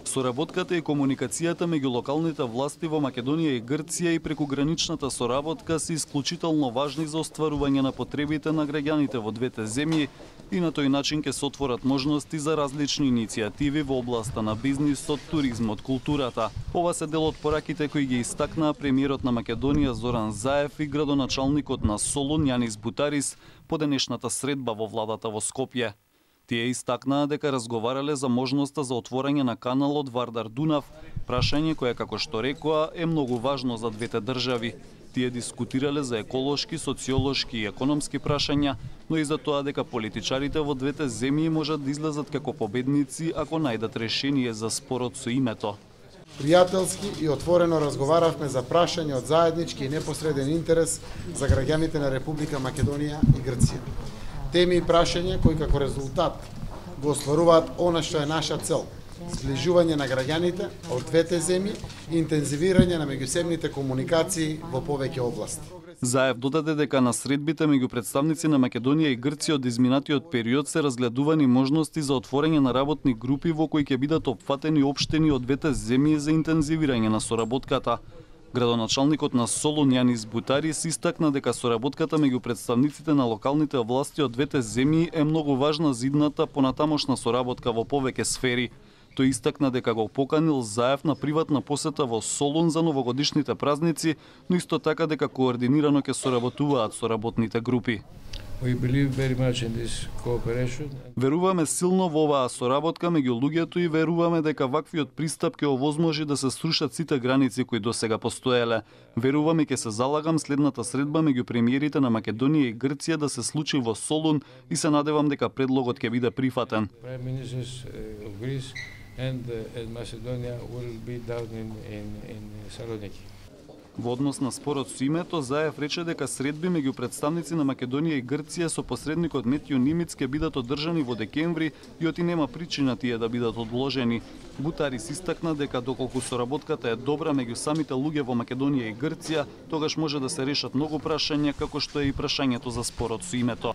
Соработката и комуникацијата меѓу локалните власти во Македонија и Грција и прекуграничната соработка се исклучително важни за остварување на потребите на граѓаните во двете земји и на тој начин ќе се отворат можности за различни иницијативи во областа на бизнисот, туризмот, културата. Ова се дел од пораките кои ги истакнаа премиерот на Македонија Зоран Заев и градоначалникот на Солун Јанис Бутарис по денешната средба во владата во Скопје. Тие истакнаа дека разговарале за можноста за отворање на каналот Вардар-Дунав, прашање кое, како што рекоа, е многу важно за двете држави. Тие дискутирале за еколошки, социолошки и економски прашања, но и за тоа дека политичарите во двете земји можат да излезат како победници ако најдат решение за спорот со името. Пријателски и отворено разговаравме за прашања од заеднички и непосреден интерес за граѓаните на Република Македонија и Грција. Теми и прашања кои како резултат го остваруваат она што е наша цел: сближување на граѓаните од двете земји и интензивирање на меѓусебните комуникации во повеќе области. Заев додаде дека на средбите меѓу представници на Македонија и Грција од изминатиот период се разгледувани можности за отворање на работни групи во кои ќе бидат опфатени општини од двете земји за интензивирање на соработката. Градоначалникот на Солун Јанис Бутарис истакна дека соработката меѓу представниците на локалните власти од двете земји е многу важна за идната понатамошна соработка во повеќе сфери. Тој истакна дека го поканил Заев на приватна посета во Солун за новогодишните празници, но исто така дека координирано ќе соработуваат со работните групи. Веруваме силно во оваа соработка меѓу луѓето и веруваме дека ваквиот пристап ќе овозможи да се срушат сите граници кои досега постоеле. Верувам и ќе се залагам следната средба меѓу премиерите на Македонија и Грција да се случи во Солун и се надевам дека предлогот ќе биде прифатен. Во однос на спорот со името, Заев рече дека средби меѓу представници на Македонија и Грција со посредникот Метју Нимиц ќе бидат одржани во декември и оти нема причина тие да бидат одложени. Бутарис истакна дека доколку соработката е добра меѓу самите луѓе во Македонија и Грција, тогаш може да се решат многу прашања, како што е и прашањето за спорот со името.